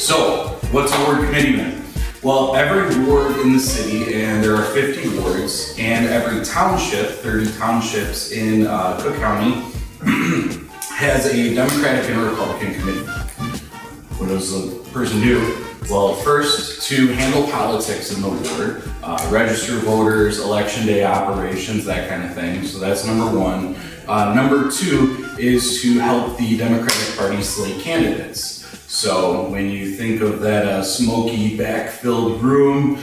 So, what's a ward committeeman? Well, every ward in the city, and there are 50 wards, and every township, 30 townships in Cook County, has a Democratic and Republican committee. What does the person do? Well, first, to handle politics in the ward, register voters, election day operations, that kind of thing. So that's number one. Number two is to help the Democratic Party slate candidates. So when you think of that smoky, back-filled room,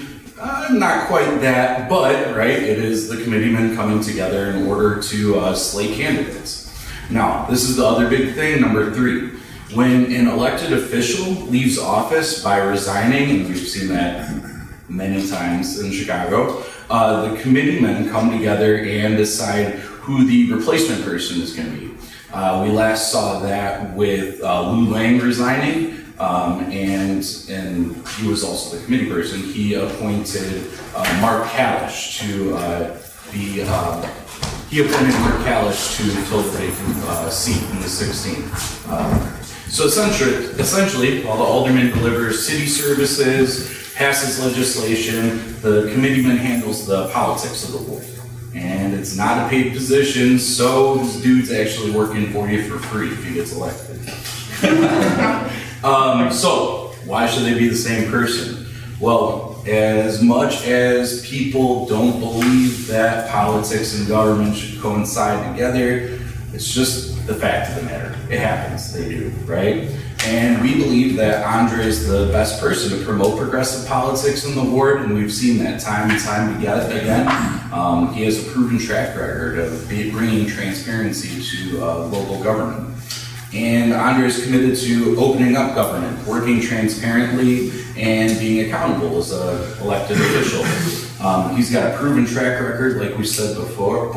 not quite that, but right, it is the committeemen coming together in order to slate candidates. Now, this is the other big thing, number three. When an elected official leaves office by resigning, and we've seen that many times in Chicago, the committeemen come together and decide who the replacement person is going to be. We last saw that with Lou Lang resigning, and he was also the committee person. He appointed Mark Kalish to he appointed Mark Kalish to fill the vacant seat in the 16th. So essentially, while the alderman delivers city services, passes legislation, the committeeman handles the politics of the ward. And it's not a paid position, so this dude's actually working for you for free if he gets elected. So, why should they be the same person? Well, as much as people don't believe that politics and government should coincide together, it's just the fact of the matter. It happens, they do, right? And we believe that Andre is the best person to promote progressive politics in the ward, and we've seen that time and time again. He has a proven track record of bringing transparency to local government. And Andre is committed to opening up government, working transparently, and being accountable as an elected official. He's got a proven track record, like we said before,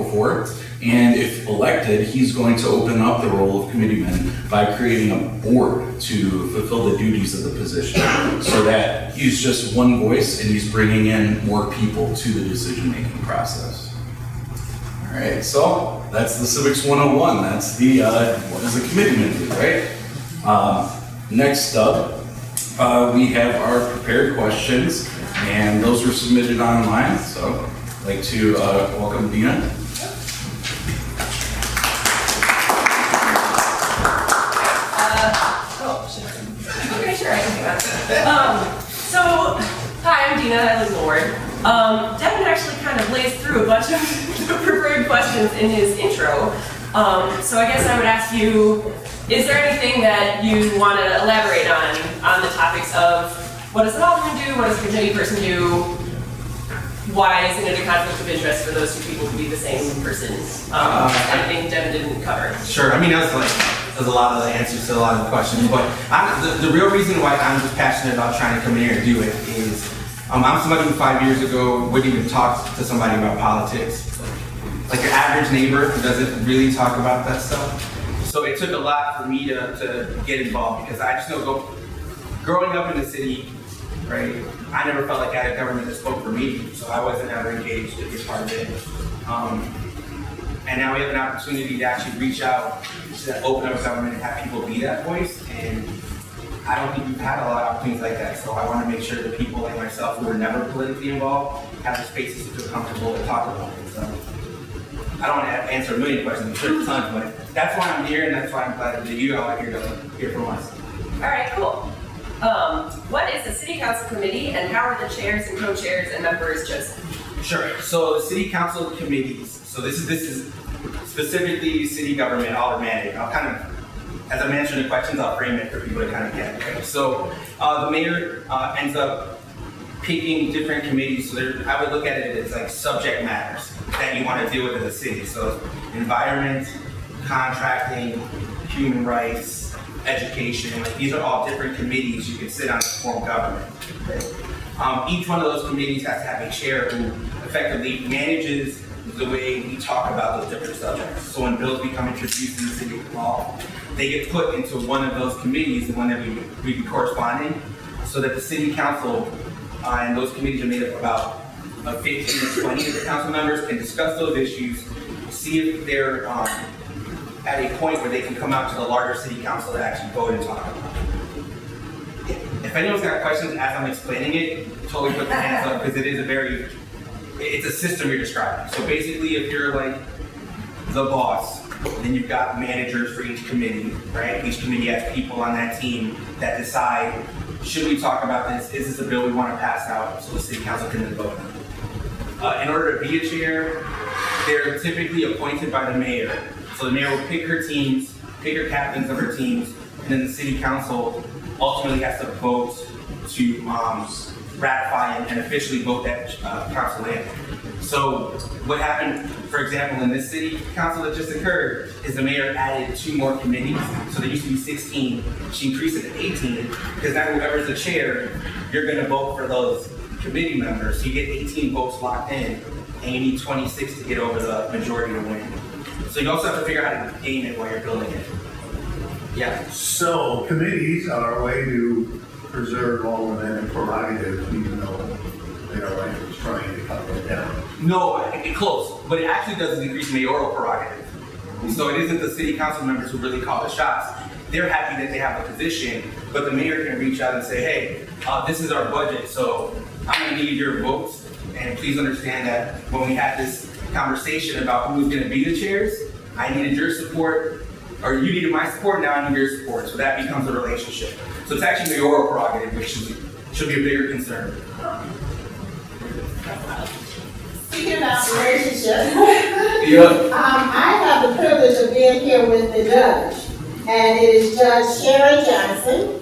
and if elected, he's going to open up the role of committeeman by creating a board to fulfill the duties of the position, so that he's just one voice and he's bringing in more people to the decision-making process. All right, so that's the Civics 101. That's the what does a committeeman do, right? Next up, we have our prepared questions, and those were submitted online. So I'd like to welcome Dina. So, hi, I'm Dina, I live in the ward. Devin actually kind of lays through a bunch of prepared questions in his intro. So I guess I would ask you, is there anything that you want to elaborate on the topics of what does an alderman do, what does a committee person do, why isn't it a conflict of interest for those two people to be the same person? Anything Devin didn't cover. Sure, I mean, that's a lot of the answers to a lot of the questions, but the real reason why I'm just passionate about trying to come in here and do it is I'm somebody who 5 years ago wouldn't even talk to somebody about politics. Like your average neighbor who doesn't really talk about that stuff. So it took a lot for me to get involved, because I just know growing up in the city, right, I never felt like I had a government that spoke for me, so I wasn't ever engaged to be part of it. And now we have an opportunity to actually reach out to open up government and have people be that voice. And I don't think we've had a lot of opportunities like that. So I want to make sure that people like myself who are never politically involved have the spaces to feel comfortable to talk about it. So I don't want to answer a million questions, I'm sure there's tons, but that's why I'm here, and that's why I'm glad that you all are here to hear from us. All right, cool. What is the city council committee, and how are the chairs and co-chairs and members chosen? Sure. So the city council committees. So this is specifically city government, aldermanic. I'll kind of, as I'm answering the questions, I'll frame it for people to kind of get. Okay? So the mayor ends up picking different committees. So I would look at it as like subject matters that you want to deal with as a city. So environment, contracting, human rights, education. Like these are all different committees you can sit on to form government. Okay? Each one of those committees has to have a chair who effectively manages the way we talk about those different subjects. So when bills become introduced in the city law, they get put into one of those committees, the one that we be corresponding, so that the city council and those committees are made up about 15 or 20 of the council members can discuss those issues, see if they're at a point where they can come out to the larger city council to actually vote and talk about it. If anyone's got questions as I'm explaining it, totally put their hands up because it's a system you're describing. So basically, if you're like the boss, then you've got managers for each committee, right? Each committee has people on that team that decide, should we talk about this? Is this a bill we want to pass out so the city council can then vote? In order to be a chair, they're typically appointed by the mayor. So the mayor will pick her teams, pick her captains of her teams, and then the city council ultimately has to vote to ratify and officially vote that council in. So what happened, for example, in this city council that just occurred, is the mayor added 2 more committees. So there used to be 16, she increased it to 18, because now whoever's the chair, you're gonna vote for those committee members. So you get 18 votes locked in, and you need 26 to get over the majority to win. So you also have to figure out how to game it while you're building it. Yeah. So committees are a way to preserve all of that prerogatives, even though their life is trying to cut it down. No, close. What it actually does is increase mayoral prerogative. So it isn't the city council members who really call the shots. They're happy that they have a position, but the mayor can reach out and say, hey, this is our budget, so I'm gonna need your votes. And please understand that when we had this conversation about who's gonna be the chairs, I needed your support, or you needed my support, now I need your support. So that becomes a relationship. So it's actually mayoral prerogative, which should be a bigger concern. Speaking about relationship, Yeah. I have the privilege of being here with the judge, and it is Judge Sharon Johnson,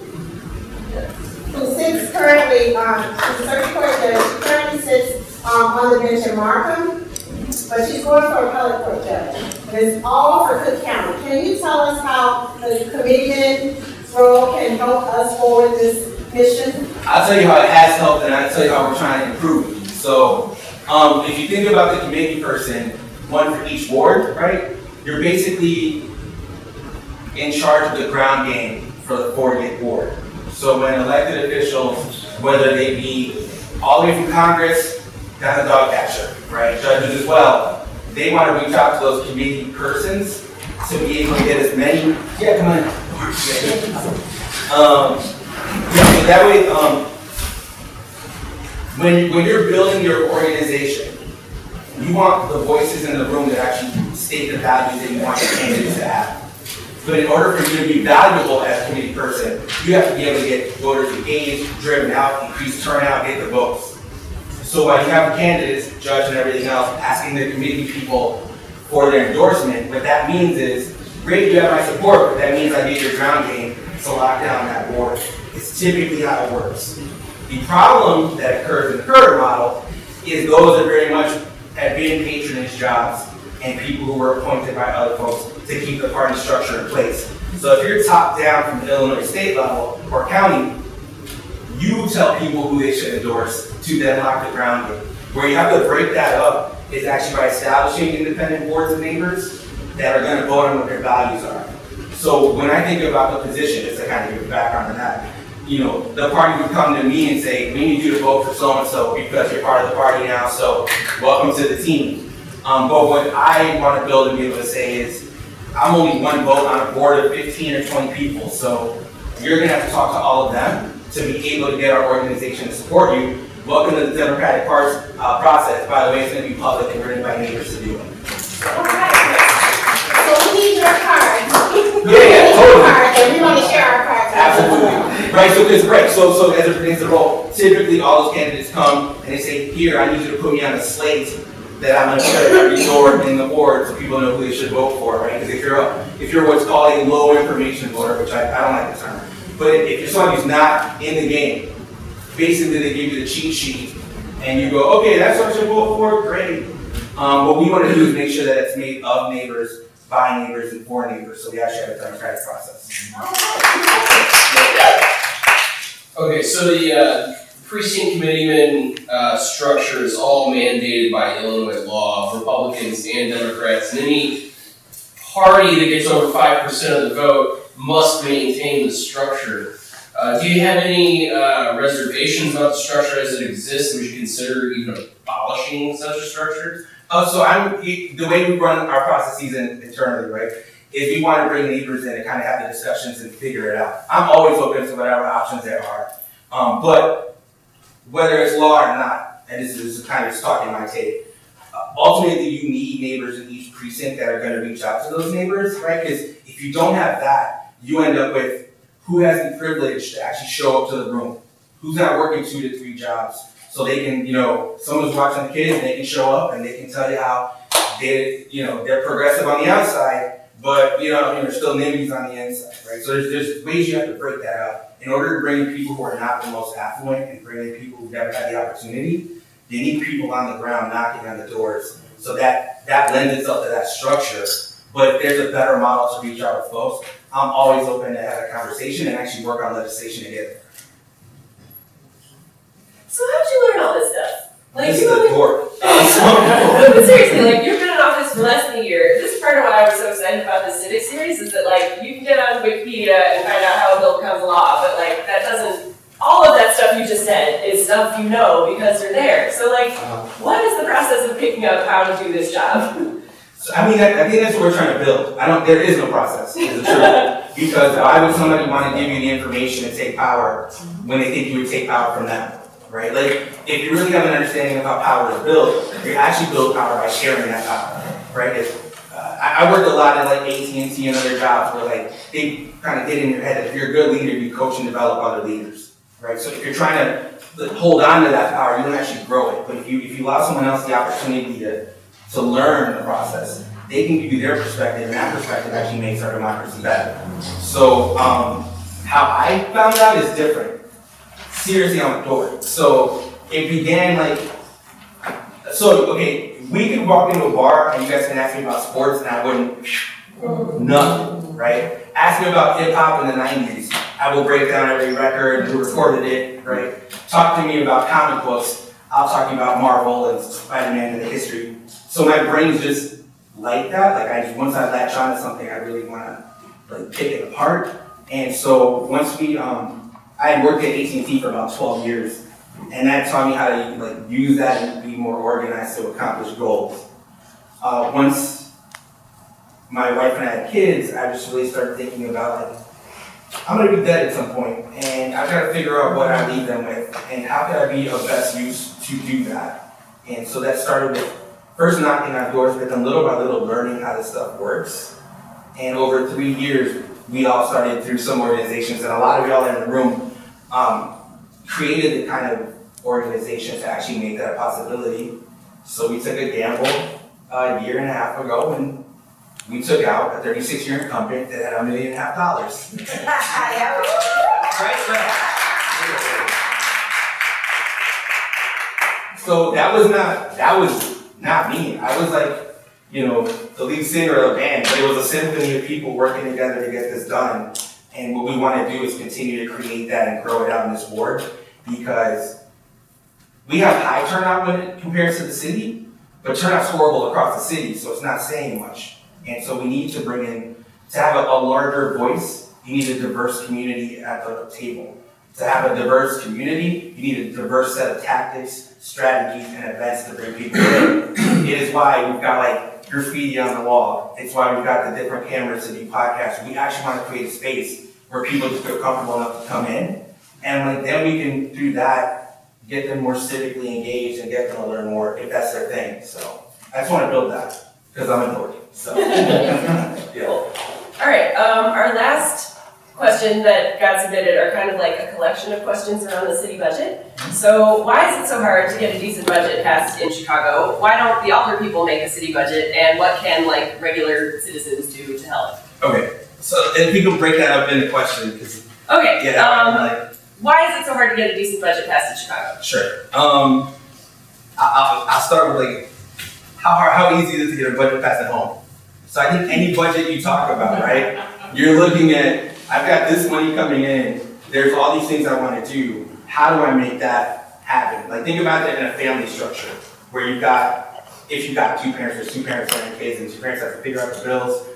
who sits currently, she's a circuit court judge, she currently sits on the bench in Markham, but she's going for a appellate court judge. And it's all for Cook County. Can you tell us how the committeeman's role can help us forward this mission? I'll tell you how it has helped, and I'll tell you how we're trying to improve it. So, if you think about the committee person, one for each ward, right? You're basically in charge of the ground game for the 40th ward. So when elected officials, whether they be all the way from Congress down to dog catcher, right? Judges as well, they want to reach out to those committee persons to be able to get as many. Yeah, come on. So that way, when you're building your organization, you want the voices in the room that actually state the values that you want your candidates to have. But in order for you to be valuable as a committee person, you have to be able to get voters engaged, driven out, increase turnout, get the votes. So while you have the candidates, judge and everything else, asking the committee people for their endorsement, what that means is, great, you have my support, but that means I need your ground game to lock down that ward. It's typically how it works. The problem that occurs in the current model is those that very much have been patronage jobs and people who were appointed by other folks to keep the party structure in place. So if you're top down from the Illinois state level or county, you tell people who they should endorse to then lock the ground game. Where you have to break that up is actually by establishing independent boards of neighbors that are going to vote on what their values are. So when I think about the position, just to kind of give background on that, you know, the party would come to me and say, we need you to vote for so-and-so because you're part of the party now, so welcome to the team. But what I want to build and be able to say is, I'm only one vote on a board of 15 or 20 people, so you're going to have to talk to all of them to be able to get our organization to support you. Welcome to the democratic process. By the way, it's going to be public and we're going to invite neighbors to do it. All right. So we need your cards. Yeah, totally. Cards, and we want to share our cards. Absolutely. Right, so it's right. So as it pertains to the role, typically all those candidates come and they say, here, I need you to put me on a slate that I'm going to put every door in the ward so people know who they should vote for, right? Because if you're what's called a low information voter, which I don't like the term, but if you're someone who's not in the game, basically they give you the cheat sheet and you go, okay, that's what I should vote for, great. What we want to do is make sure that it's made of neighbors, by neighbors, and for neighbors, so we actually have a democratic process. Okay, so the precinct committeeman structure is all mandated by Illinois law, Republicans and Democrats, and any party that gets over 5% of the vote must maintain the structure. Do you have any reservations about the structure as it exists? Would you consider even abolishing such a structure? So the way we run our processes internally, right, is we want to bring neighbors in and kind of have the discussions and figure it out. I'm always open to whatever options there are. But whether it's law or not, and this is kind of stalking my take, ultimately you need neighbors in each precinct that are going to reach out to those neighbors, right? Because if you don't have that, you end up with who has the privilege to actually show up to the room, who's not working 2 to 3 jobs, so they can, someone's watching the kids and they can show up and they can tell you how they're progressive on the outside, but they're still NIMBYs on the inside, right? So there's ways you have to break that up. In order to bring in people who are not the most affluent and bring in people who've never had the opportunity, you need people on the ground knocking on the doors. So that lends itself to that structure. But if there's a better model to reach out with folks, I'm always open to have a conversation and actually work on legislation to get there. So how'd you learn all this stuff? This is the dork. No, but seriously, you've been in office for less than a year. This is part of why I was so excited about this civic series, is that you can get on Wikipedia and find out how a bill becomes law, but that doesn't, all of that stuff you just said is stuff because you're there. So what is the process of picking up how to do this job? So, I think that's what we're trying to build. There is no process, is the truth. Because why would somebody want to give you the information and take power when they think you would take power from them? Right? If you really have an understanding of how power is built, you actually build power by sharing that power, right? I worked a lot at AT&T and other jobs where they kind of get in your head that if you're a good leader, you coach and develop other leaders, right? So if you're trying to hold on to that power, you don't actually grow it. But if you allow someone else the opportunity to learn the process, they can give you their perspective, and that perspective actually makes our democracy better. So how I found out is different. Seriously, I'm a dork. So it began we could walk into a bar and you guys can ask me about sports and I wouldn't, nothing, right? Ask me about hip hop in the 90s. I will break down every record, who recorded it, right? Talk to me about comic books. I'll talk to you about Marvel and Spider-Man and the history. So my brain's just like that. Once I latch on to something, I really want to pick it apart. And so once I had worked at AT&T for about 12 years, and that taught me how to use that and be more organized to accomplish goals. Once my wife and I had kids, I just really started thinking about I'm gonna be dead at some point, and I've got to figure out what I leave them with, and how can I be of best use to do that. And so that started with first knocking on doors, but then little by little learning how this stuff works. And over 3 years, we all started through some organizations, and a lot of y'all in the room created the kind of organization to actually make that a possibility. So we took a gamble a year and a half ago, and we took out a 36-year incumbent that had $1.5 million. So that was not me. I was the lead singer of a band, but it was a symphony of people working together to get this done. And what we want to do is continue to create that and grow it out in this ward, because we have high turnout when it compares to the city, but turnout's horrible across the city, so it's not saying much. And so we need to to have a larger voice, you need a diverse community at the table. To have a diverse community, you need a diverse set of tactics, strategies, and events to bring people in. It is why we've got graffiti on the wall. It's why we've got the different cameras to do podcasts. We actually want to create a space where people just feel comfortable enough to come in. And then we can, through that, get them more civically engaged and get them to learn more if that's their thing. So I just want to build that because I'm a dork. So yeah. All right, our last question that got submitted are kind of a collection of questions around the city budget. So why is it so hard to get a decent budget passed in Chicago? Why don't the alder people make a city budget? And what can regular citizens do to help? Okay, so if we can break that up into questions. Okay, yeah, why is it so hard to get a decent budget passed in Chicago? Sure. I'll start with how easy it is to get a budget passed at home. So I think any budget you talk about, right? You're looking at, I've got this money coming in, there's all these things I want to do. How do I make that happen? Think about it in a family structure where if you've got 2 parents, there's 2 parents and kids, and 2 parents have to figure out the bills.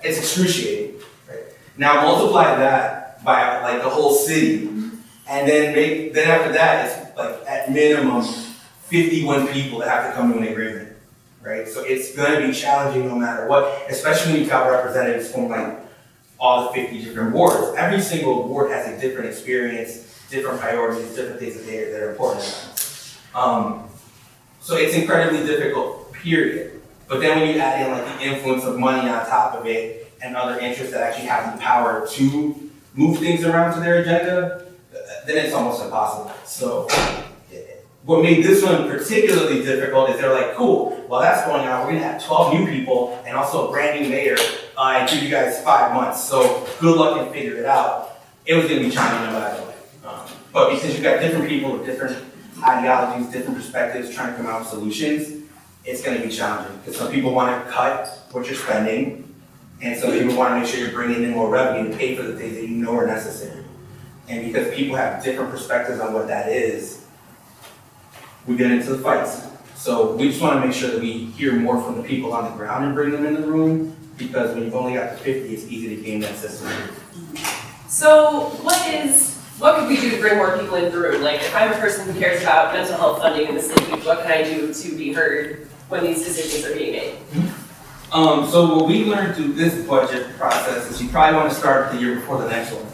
It's excruciating, right? Now multiply that by the whole city, and then after that, it's at minimum 51 people that have to come to an agreement. Right? So it's going to be challenging no matter what, especially when you've got representatives from all the 50 different wards. Every single ward has a different experience, different priorities, different things that are important. So it's incredibly difficult, period. But then when you add in like the influence of money on top of it and other interests that actually have the power to move things around to their agenda, then it's almost impossible. So what made this one particularly difficult is they're like, cool, while that's going on, we're gonna have 12 new people and also a brand new mayor and give you guys 5 months. So good luck and figure it out. It was gonna be challenging no matter what. But because you've got different people with different ideologies, different perspectives, trying to come out with solutions, it's gonna be challenging. Because some people wanna cut what you're spending, and some people wanna make sure you're bringing in more revenue to pay for the things that you know are necessary. And because people have different perspectives on what that is, we get into the fights. So we just want to make sure that we hear more from the people on the ground and bring them in the room, because when you've only got the 50, it's easy to game that system. So what could we do to bring more people in the room? Like, if I'm a person who cares about mental health funding in the city, what can I do to be heard when these decisions are being made? So what we learned through this budget process is you probably want to start the year before the next one.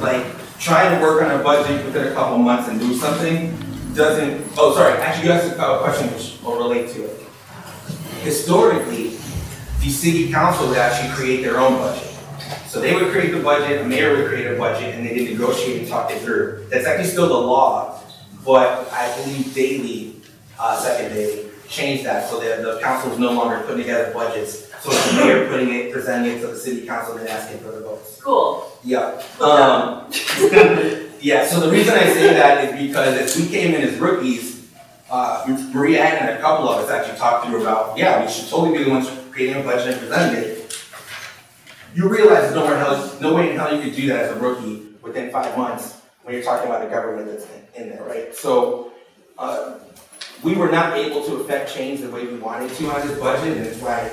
Like, trying to work on a budget within a couple months and do something actually you asked a question which will relate to it. Historically, the city council would actually create their own budget. So they would create the budget, a mayor would create a budget, and they would negotiate and talk it through. That's actually still the law, but I believe second Daley, changed that so that the council is no longer putting together budgets. So it's the mayor presenting it to the city council and asking for the votes. Cool. Yeah. Yeah, so the reason I say that is because as we came in as rookies, Maria and a couple of us actually talked through about, we should totally be the ones creating a budget and presenting it. You realize there's no way in hell you could do that as a rookie within 5 months when you're talking about a government that's in there, right? So we were not able to affect change the way we wanted to on this budget, and it's why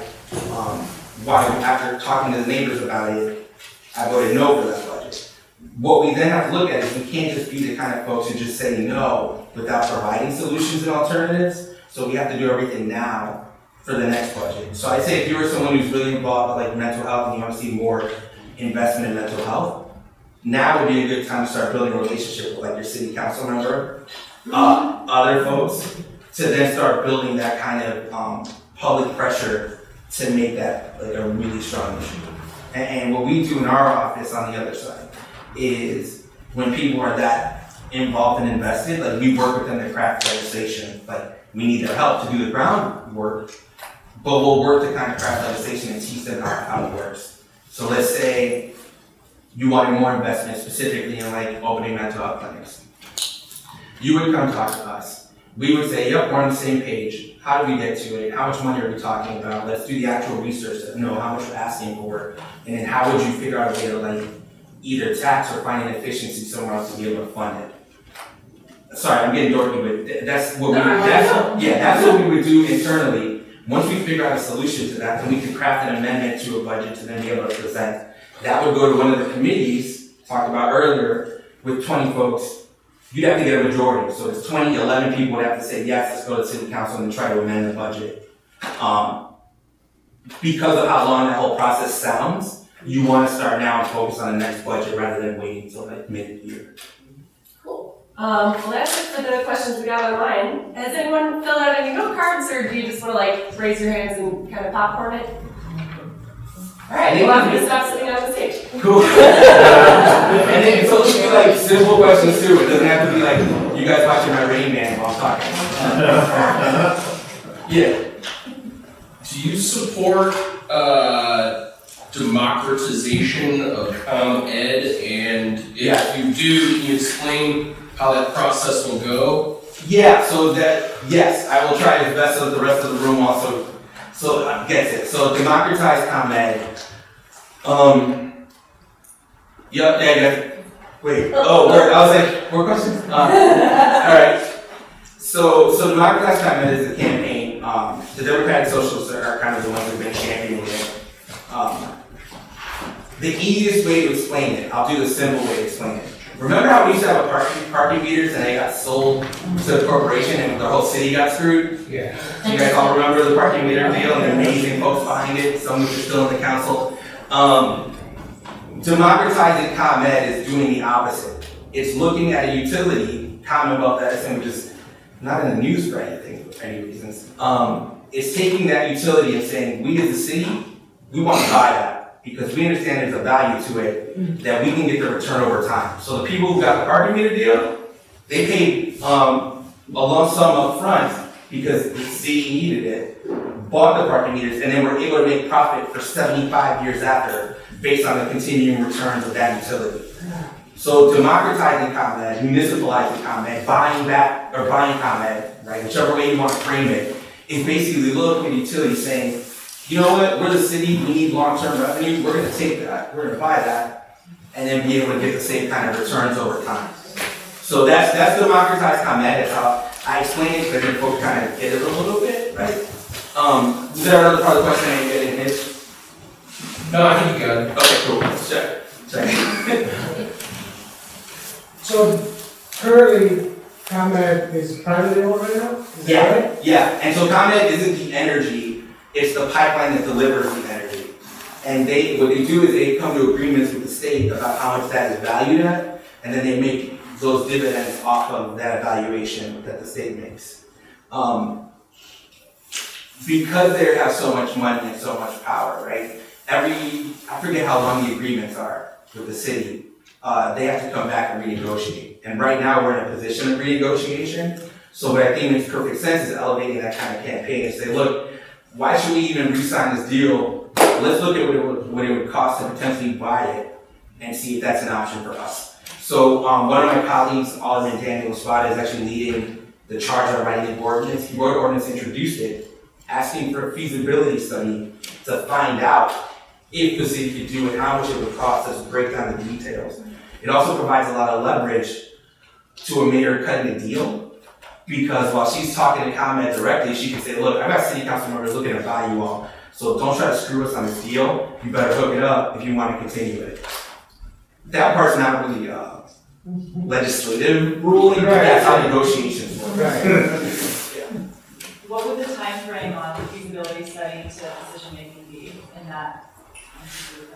after talking to the neighbors about it, I voted no for that budget. What we then have to look at is we can't just be the kind of folks who just say no without providing solutions and alternatives. So we have to do everything now for the next budget. So I'd say if you were someone who's really involved with like mental health and you want to see more investment in mental health, now would be a good time to start building a relationship with like your city council member, other folks, to then start building that kind of public pressure to make that like a really strong issue. And what we do in our office on the other side is when people are that involved and invested, like we work with them to craft legislation. Like we need their help to do the groundwork, but we'll work to kind of craft legislation and teach them how it works. So let's say you wanted more investment specifically in like opening mental health clinics. You would come talk to us. We would say, yep, we're on the same page. How do we get to it? How much money are we talking about? Let's do the actual research to know how much we're asking for. And then how would you figure out a way to like either tax or find an efficiency somewhere else to be able to fund it? Sorry, I'm getting dorky, but that's what we would do internally. Once we figure out a solution to that, then we can craft an amendment to a budget to then be able to present. That would go to one of the committees, talked about earlier, with 20 folks. You'd have to get a majority. So it's 20, 11 people would have to say, yes, let's go to the city council and try to amend the budget. Because of how long that whole process sounds, you want to start now and focus on the next budget rather than waiting until like mid-year. Cool. Well, that's it for the questions we got online. Has anyone filled out any note cards, or do you just want to like raise your hands and kind of popcorn it? All right, we'll have to stop sitting on the stage. Cool. And then it's supposed to be like simple questions too. It doesn't have to be like you guys watching my Rain Man while I'm talking. Yeah. Do you support democratization of ComEd? And if you do, can you explain how that process will go? Yeah, yes, I will try as best as the rest of the room also gets it. So democratize ComEd. Wait. I was like, more questions? All right. So democratize ComEd is a campaign. The Democratic Socialists are kind of the ones who've been championing it. The easiest way to explain it, I'll do the simple way to explain it. Remember how we used to have a parking meters and they got sold to the corporation and the whole city got screwed? Yeah. Do you guys all remember the parking meter deal and the amazing folks behind it? Some of you are still in the council. Democratizing ComEd is doing the opposite. it's looking at a utility, Commonwealth Edison, which is not in the news for anything, for any reasons. It's taking that utility and saying, we as a city, we want to buy that because we understand there's a value to it that we can get the return over time. So the people who got the parking meter deal, they paid a lump sum up front because the city needed it, bought the parking meters, and then were able to make profit for 75 years after based on the continuing returns of that utility. So democratizing ComEd, municipalizing ComEd, buying back or buying ComEd, right, whichever way you want to frame it, is basically looking at utility saying, you know what, we're the city, we need long-term revenue, we're gonna take that, we're gonna buy that, and then be able to get the same kind of returns over time. So that's democratized ComEd, that's how I explain it, because I think folks kind of get it a little bit, right? Is there another part of the question I didn't hit? No, I think you got it. Okay, cool, check. So currently, ComEd is privately owned right now? Is that right? Yeah, and so ComEd isn't the energy, it's the pipeline that delivers the energy. And what they do is they come to agreements with the state about how much that is valued at, and then they make those dividends off of that evaluation that the state makes. Because they have so much money and so much power, right? I forget how long the agreements are with the city. They have to come back and renegotiate. And right now we're in a position of renegotiation. So what I think makes perfect sense is elevating that kind of campaign and say, look, why should we even re-sign this deal? Let's look at what it would cost to potentially buy it and see if that's an option for us. So one of my colleagues, Alderman Daniel Espada, is actually leading the charge on writing the ordinance. He wrote an ordinance, introduced it, asking for a feasibility study to find out if the city could do it, how much it would cost us to break down the details. It also provides a lot of leverage to a mayor cutting a deal, because while she's talking to ComEd directly, she can say, look, I've got city council members looking to buy you all, so don't try to screw us on this deal, you better hook it up if you want to continue it. That part's not really legislative ruling, but that's how negotiations work. What would the time frame on the feasibility study to decision making be in that?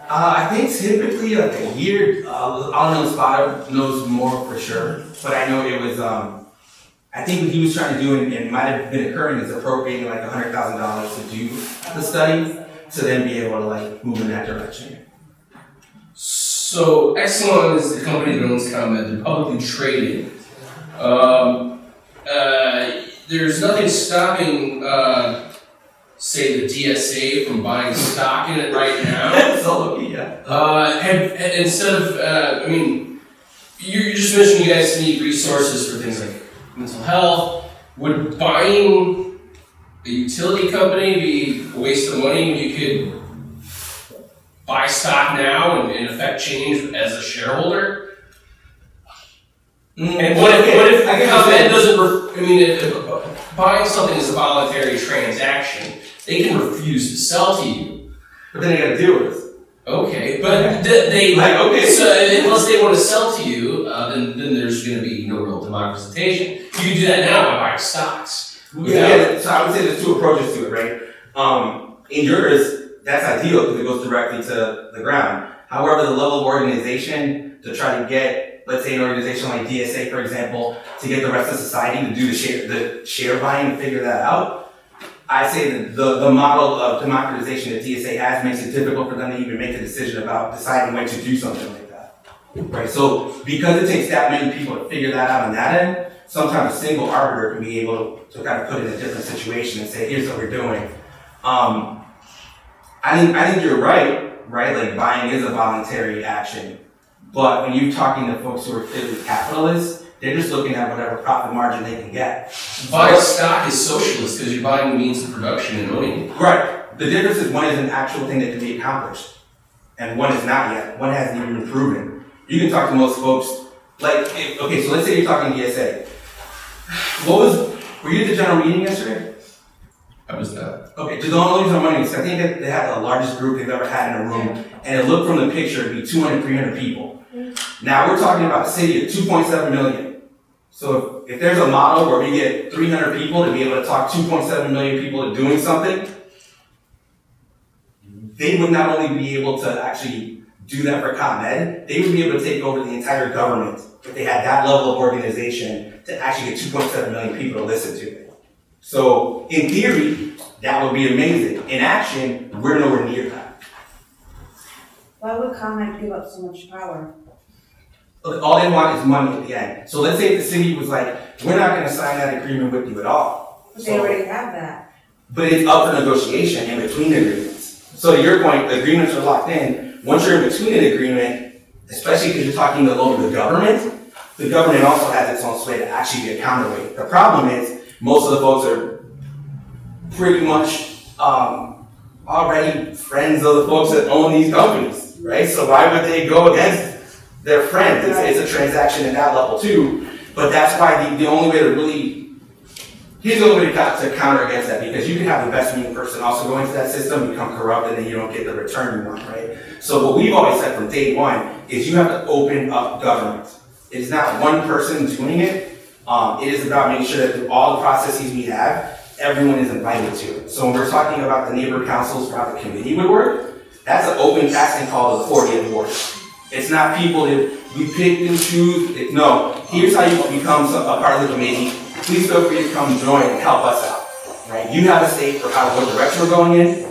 I think typically like a year. Alderman Espada knows more for sure, but I know it was. I think what he was trying to do, and it might have been occurring, is appropriating like $100,000 to do the study, to then be able to like move in that direction. So Exelon is the company that owns ComEd. They're publicly traded. There's nothing stopping, say, the DSA from buying stock in it right now. So yeah. Instead of, I mean, you just mentioned you guys need resources for things like mental health. Would buying a utility company be a waste of money when you could buy stock now and in effect change as a shareholder? And what if ComEd doesn't, if buying something is a voluntary transaction, they can refuse to sell to you. But then they gotta deal with it. Okay, but they so unless they want to sell to you, then there's going to be no real democratization. You can do that now by buying stocks. Yeah, so I would say there's two approaches to it, right? In yours, that's ideal because it goes directly to the ground. However, the level of organization to try to get, let's say an organization like DSA, for example, to get the rest of society to do the share buying and figure that out, I say that the model of democratization that DSA has makes it difficult for them to even make a decision about deciding when to do something like that. Right? So because it takes that many people to figure that out on that end, sometimes a single arbiter can be able to kind of put it in a different situation and say, here's what we're doing. I think you're right? Like buying is a voluntary action. But when you're talking to folks who are clearly capitalists, they're just looking at whatever profit margin they can get. Buying stock is socialist because you're buying the means of production and owning it. Right. The difference is one is an actual thing that can be accomplished, and one is not yet. One hasn't even been proven. You can talk to most folks, okay, so let's say you're talking to DSA. Were you at the general meeting yesterday? I was not. Okay, the only reason I'm wondering is I think that they had the largest group they've ever had in a room, and it looked from the picture to be 200, 300 people. Now we're talking about a city of 2.7 million. So if there's a model where we get 300 people to be able to talk 2.7 million people into doing something, they would not only be able to actually do that for ComEd, they would be able to take over the entire government if they had that level of organization to actually get 2.7 million people to listen to it. So in theory, that would be amazing. In action, we're nowhere near that. Why would ComEd give up so much power? Look, all they want is money at the end. So let's say if the city was like, we're not gonna sign that agreement with you at all. But they already have that. But it's up for negotiation in between agreements. So to your point, the agreements are locked in. Once you're in between an agreement, especially because you're talking the government also has its own sway to actually be a counterweight. The problem is, most of the folks are pretty much already friends of the folks that own these companies, right? So why would they go against their friends? It's a transaction at that level too. But that's why the only way to really, here's the only way to counter against that, because you can have the best meaning person also go into that system, become corrupt, and then you don't get the return you want, right? So what we've always said from day one is you have to open up government. It's not one person doing it. It is about making sure that through all the processes we have, everyone is invited to it. So when we're talking about the neighbor councils, how the committee would work, that's an open casting call to the 40th ward. It's not people that we pick and choose. No, here's how you become a part of the committee. Please feel free to come join and help us out. Right? You have a say for what direction we're going in.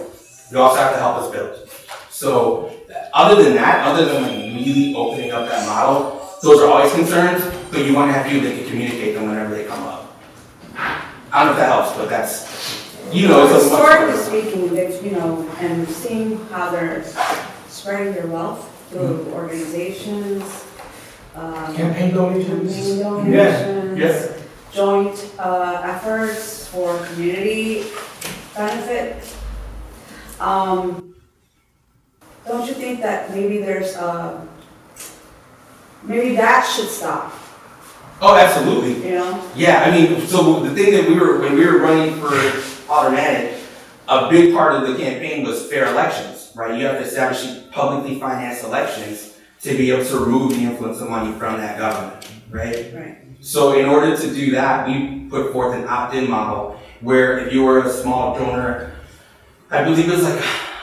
You also have to help us build. So other than that, other than like really opening up that model, those are always concerns, but you want to have people that can communicate them whenever they come up. I don't know if that helps, but that's, Historically speaking, they've, and seeing how they're spreading their wealth through organizations, Campaign donations. Yes. Joint efforts for community benefit. Don't you think that maybe there's maybe that should stop? Oh, absolutely. Yeah, I mean, so the thing that when we were running for aldermanic, a big part of the campaign was fair elections, right? You have to establish publicly financed elections to be able to remove the influence of money from that government, right? right. So in order to do that, we put forth an opt-in model where if you were a small donor, I believe it was like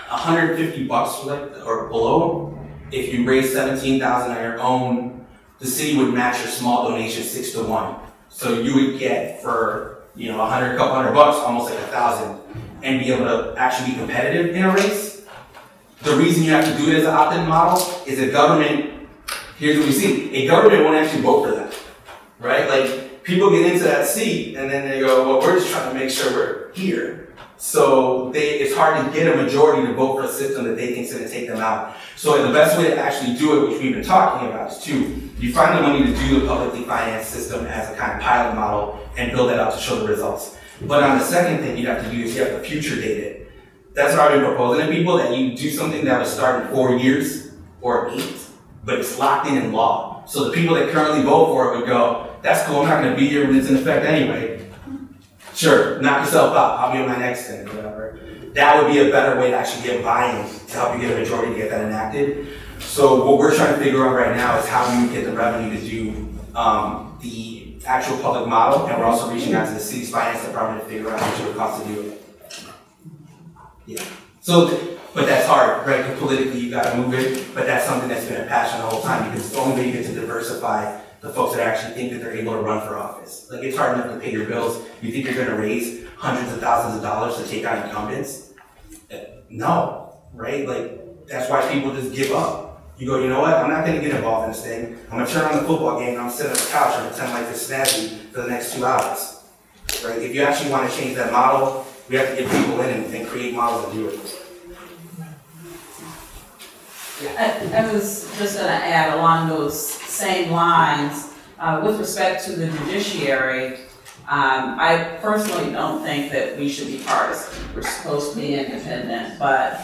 $150 or below. If you raise $17,000 on your own, the city would match your small donation 6-1. So you would get for a couple $100, almost like $1,000, and be able to actually be competitive in a race. The reason you have to do it as an opt-in model is a government. Here's what we see: a government won't actually vote for that, right? Like people get into that seat and then they go, "Well, we're just trying to make sure we're here." So it's hard to get a majority to vote for a system that they think is going to take them out. So the best way to actually do it, which we've been talking about, is you find the money to do the publicly financed system as a kind of pilot model and build that out to show the results. But on the second thing you have to do is you have to future date it. That's what I've been proposing to people, that you do something that would start in 4 years or 8, but it's locked in law. So the people that currently vote for it would go, that's cool, I'm not going to be here when it's in effect anyway. Sure, knock yourself out, I'll be on my next thing, or whatever. That would be a better way to actually get buy-in to help you get a majority to get that enacted. So what we're trying to figure out right now is how we get the revenue to do the actual public model, and we're also reaching out to the city's finance department to figure out how much it would cost to do it. Yeah. So, but that's hard, right? Because politically you gotta move it, but that's something that's been a passion the whole time, because it's the only way you get to diversify the folks that actually think that they're able to run for office. Like, it's hard enough to pay your bills. You think you're gonna raise hundreds of thousands of dollars to take out incumbents? No, right? Like, that's why people just give up. You go, you know what? I'm not gonna get involved in this thing. I'm gonna turn on the football game and I'm gonna sit on the couch and pretend like it's snazzy for the next 2 hours, right? If you actually wanna change that model, we have to get people in and create models and do it. I was just going to add along those same lines, with respect to the judiciary, I personally don't think that we should be partisan. We're supposed to be independent, but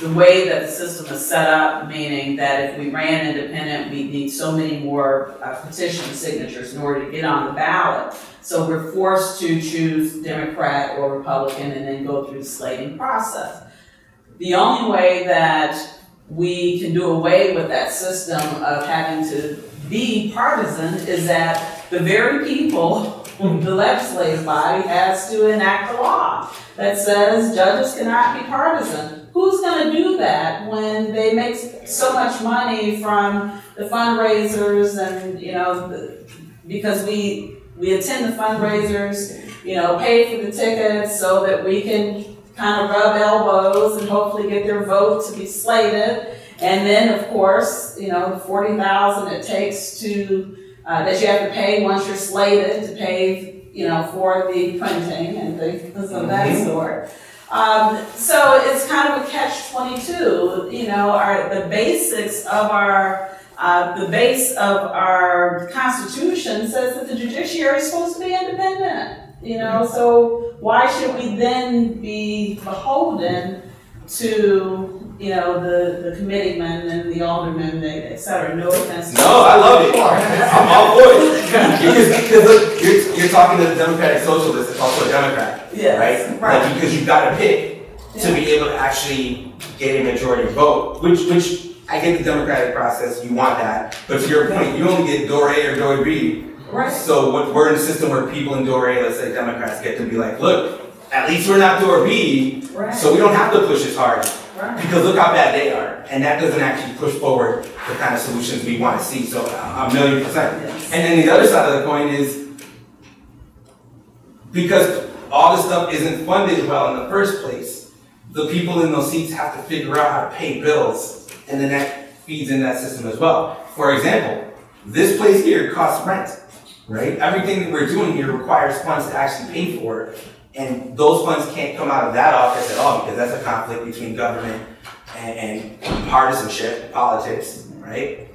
the way that the system is set up, meaning that if we ran independent, we'd need so many more petition signatures in order to get on the ballot. So we're forced to choose Democrat or Republican and then go through the slating process. The only way that we can do away with that system of having to be partisan is that the very people, the legislative body, has to enact a law that says judges cannot be partisan. who's gonna do that when they make so much money from the fundraisers and, because we attend the fundraisers, pay for the tickets so that we can kind of rub elbows and hopefully get their vote to be slated. And then, of course, the $40,000 it takes to, that you have to pay once you're slated to pay, for the printing and things of that sort. So it's kind of a catch-22, the basics of the base of our Constitution says that the judiciary is supposed to be independent, so why should we then be beholden to, the committeemen and the aldermen, et cetera? No offense. No, I love it. I'm all for it. Because look, you're talking to the Democratic Socialist, it's also a Democrat, Yes, right? right. Like, because you've got to pick to be able to actually get a majority vote, which I get the democratic process, you want that. But to your point, you only get door A or door B. Right. So we're in a system where people in door A, let's say Democrats, get to be like, look, at least we're not door B, Right. so we don't have to push as hard. Right. Because look how bad they are. And that doesn't actually push forward the kind of solutions we want to see. So a million %. Yes. And then the other side of the coin is, because all this stuff isn't funded well in the first place, the people in those seats have to figure out how to pay bills, and then that feeds in that system as well. For example, this place here costs rent, right? Everything that we're doing here requires funds to actually pay for it, and those funds can't come out of that office at all, because that's a conflict between government and partisanship, politics, right?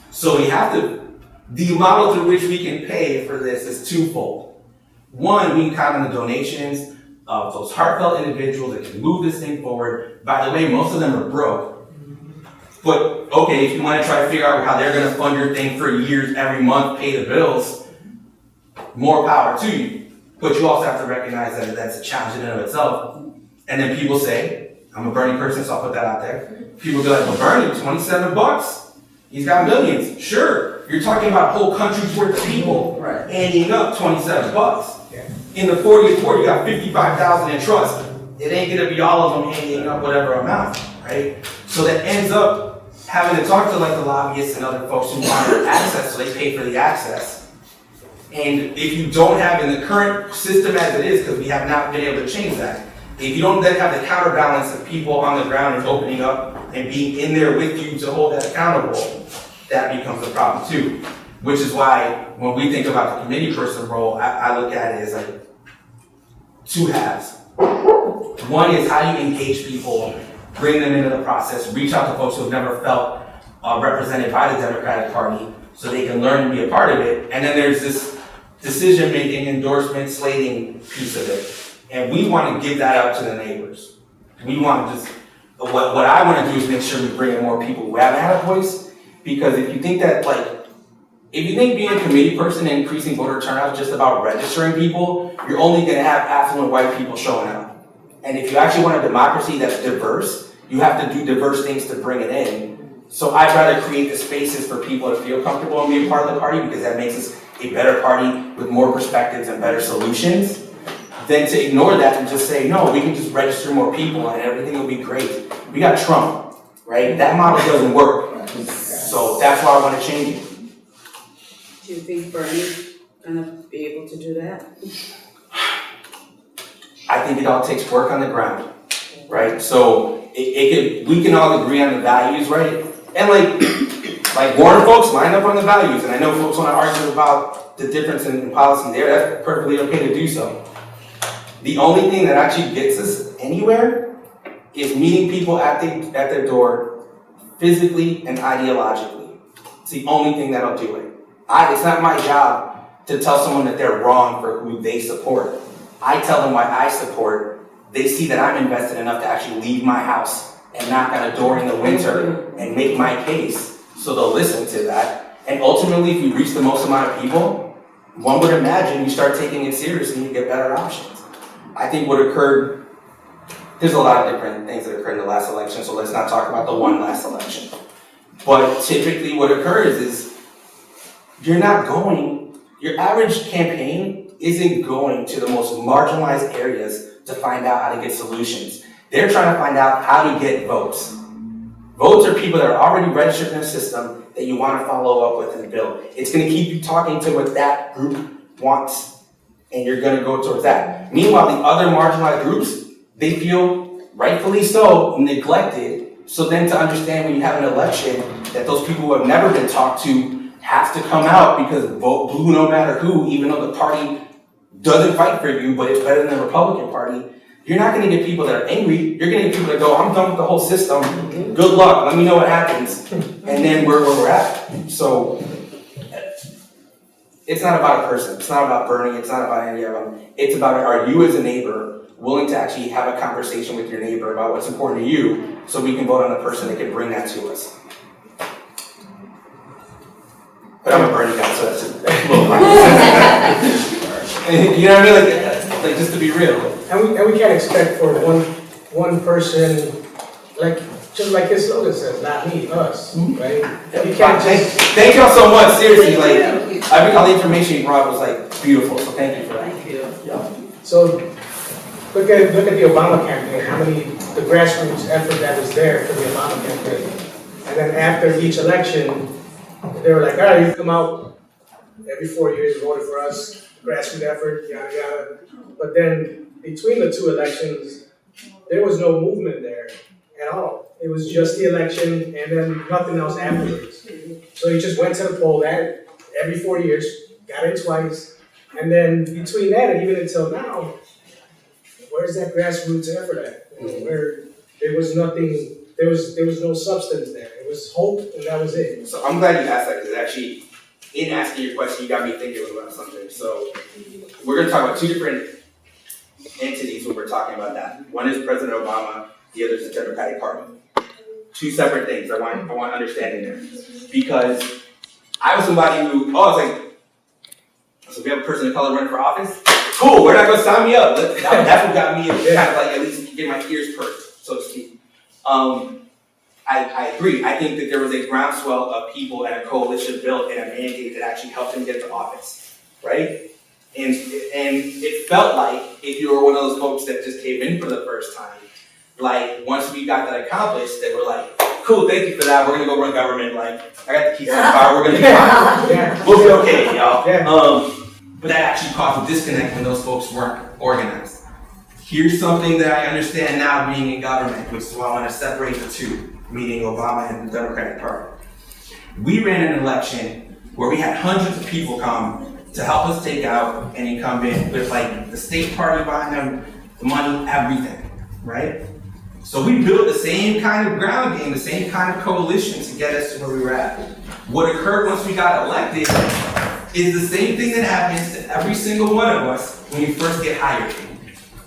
So we have to, the model through which we can pay for this is twofold. One, we can count on the donations of those heartfelt individuals that can move this thing forward. By the way, most of them are broke. But okay, if you want to try to figure out how they're going to fund your thing for years, every month, pay the bills, more power to you. But you also have to recognize that that's a challenge in and of itself. And then people say, I'm a Bernie person, so I'll put that out there. People be like, well, Bernie, $27, he's got millions. Sure, you're talking about a whole country's worth of people handing up $27. In the 40th ward, you got 55,000 in trust. It ain't gonna be all of them handing up whatever amount, right? So that ends up having to talk to like the lobbyists and other folks who want access, so they pay for the access. And if you don't have in the current system as it is, because we have not been able to change that, if you don't then have the counterbalance of people on the ground and opening up and being in there with you to hold that accountable, that becomes a problem too. Which is why when we think about the committee person role, I look at it as like two halves. One is how you engage people, bring them into the process, reach out to folks who have never felt represented by the Democratic Party so they can learn and be a part of it. And then there's this decision-making, endorsement, slating piece of it. And we want to give that out to the neighbors. We want to just, what I want to do is make sure we bring in more people who haven't had a voice. Because if you think that if you think being a committee person and increasing voter turnout is just about registering people, you're only going to have affluent white people showing up. And if you actually want a democracy that's diverse, you have to do diverse things to bring it in. So I'd rather create the spaces for people to feel comfortable and be a part of the party, because that makes us a better party with more perspectives and better solutions, than to ignore that and just say, no, we can just register more people and everything will be great. We got Trump, right? That model doesn't work. So that's why I want to change it. Do you think Bernie's gonna be able to do that? I think it all takes work on the ground, right? So we can all agree on the values, right? And like Warren folks line up on the values, and I know folks want to argue about the difference in policy there. That's perfectly okay to do so. The only thing that actually gets us anywhere is meeting people at their door, physically and ideologically. It's the only thing that'll do it. It's not my job to tell someone that they're wrong for who they support. I tell them why I support. They see that I'm invested enough to actually leave my house and knock on a door in the winter and make my case. So they'll listen to that. And ultimately, if you reach the most amount of people, one would imagine you start taking it seriously and you get better options. I think what occurred, there's a lot of different things that occurred in the last election, so let's not talk about the one last election. But typically what occurs is your average campaign isn't going to the most marginalized areas to find out how to get solutions. They're trying to find out how to get votes. Votes are people that are already registered in the system that you want to follow up with and build. It's going to keep you talking to what that group wants, and you're going to go towards that. Meanwhile, the other marginalized groups, they feel rightfully so neglected. So then to understand when you have an election that those people who have never been talked to have to come out because vote blue no matter who, even though the party doesn't fight for you, but it's better than the Republican Party, you're not going to get people that are angry. You're going to get people that go, I'm done with the whole system. Good luck. Let me know what happens. And then where we're at. So it's not about a person. It's not about Bernie. It's not about any of them. It's about, are you as a neighbor willing to actually have a conversation with your neighbor about what's important to you so we can vote on the person that can bring that to us. But I'm a Bernie guy, so that's a little you know what I mean? Like just to be real. And we can't expect for one person, like just like his slogan says, not me, us, right? You can't just. Thank y'all so much. Seriously, like I think all the information you brought was like beautiful. So thank you for that. Thank you. Yeah. So look at the Obama campaign. How many the grassroots effort that was there for the Obama campaign, and then after each election, they were like, all right, you come out every 4 years, voted for us, grassroots effort, yada yada. But then between the two elections, there was no movement there at all. It was just the election and then nothing else afterwards. So he just went to the poll that every 4 years, got it twice, and then between that and even until now, where's that grassroots effort at? Where there was nothing, there was no substance there. It was hope, and that was it. So I'm glad you asked that, because actually, in asking your question, you got me thinking about something. So we're going to talk about two different entities when we're talking about that. One is President Obama, the other is the Democratic Party. Two separate things. I want understanding there. Because I was somebody who, I was like, so we have a person of color running for office? Cool, we're not going to sign me up. That's what got me kind of like at least get my ears perked, so to speak. I agree. I think that there was a groundswell of people and a coalition built and a mandate that actually helped him get to office, right? And it felt like if you were one of those folks that just came in for the first time, like once we got that accomplished, they were like, cool, thank you for that. We're gonna go run government. Like I got the keys to the car. We're gonna be fine. We'll be okay, y'all. But that actually caused a disconnect when those folks weren't organized. Here's something that I understand now being in government, which is why I want to separate the two, meaning Obama and the Democratic Party. We ran an election where we had hundreds of people come to help us take out an incumbent with like the state party behind them, the money, everything, right? So we built the same kind of ground game, the same kind of coalition to get us to where we were at. What occurred once we got elected is the same thing that happens to every single one of us when you first get hired.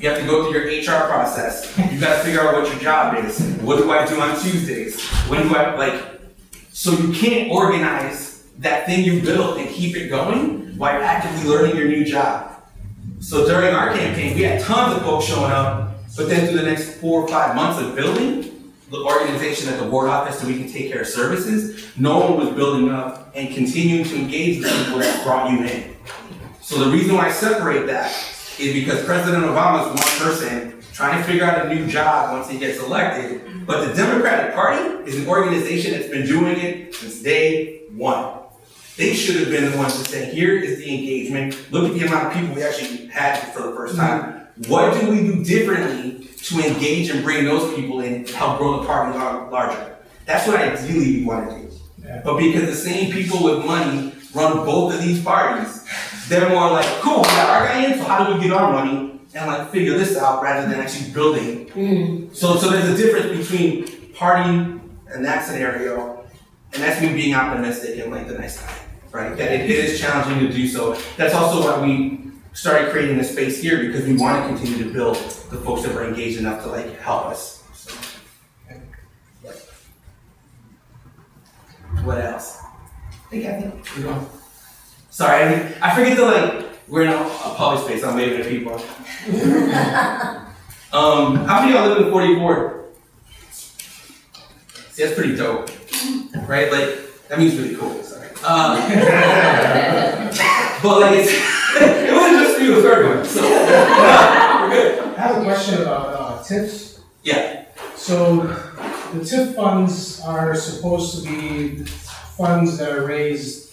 You have to go through your HR process. You got to figure out what your job is. What do I do on Tuesdays? When do I, like, so you can't organize that thing you built and keep it going while you're actively learning your new job. So during our campaign, we had tons of folks showing up, but then through the next 4 or 5 months of building the organization at the ward office so we can take care of services, no one was building up and continuing to engage the people that brought you in. So the reason why I separate that is because President Obama is one person trying to figure out a new job once he gets elected, but the Democratic Party is an organization that's been doing it since day one. They should have been the ones to say, here is the engagement, look at the amount of people we actually had for the first time. What do we do differently to engage and bring those people in and help grow the party larger? That's what ideally we want to do. But because the same people with money run both of these parties, they're more like, cool, we got our guy in, so how do we get our money and like figure this out rather than actually building. So there's a difference between party and that scenario, and that's me being optimistic and like the nice guy, right? That it is challenging to do so. That's also why we started creating this space here, because we want to continue to build the folks that were engaged enough to like help us. So, yeah. What else? Hey, Kathy, you're going. Sorry, I forget to like, we're in a public space, I'm waving at people. How many of y'all live in 44? See, that's pretty dope, right? Like, that means really cool, sorry. But like, it wasn't just for you, it was for everyone, so we're good. I have a question about tips. Yeah. So the TIF funds are supposed to be funds that are raised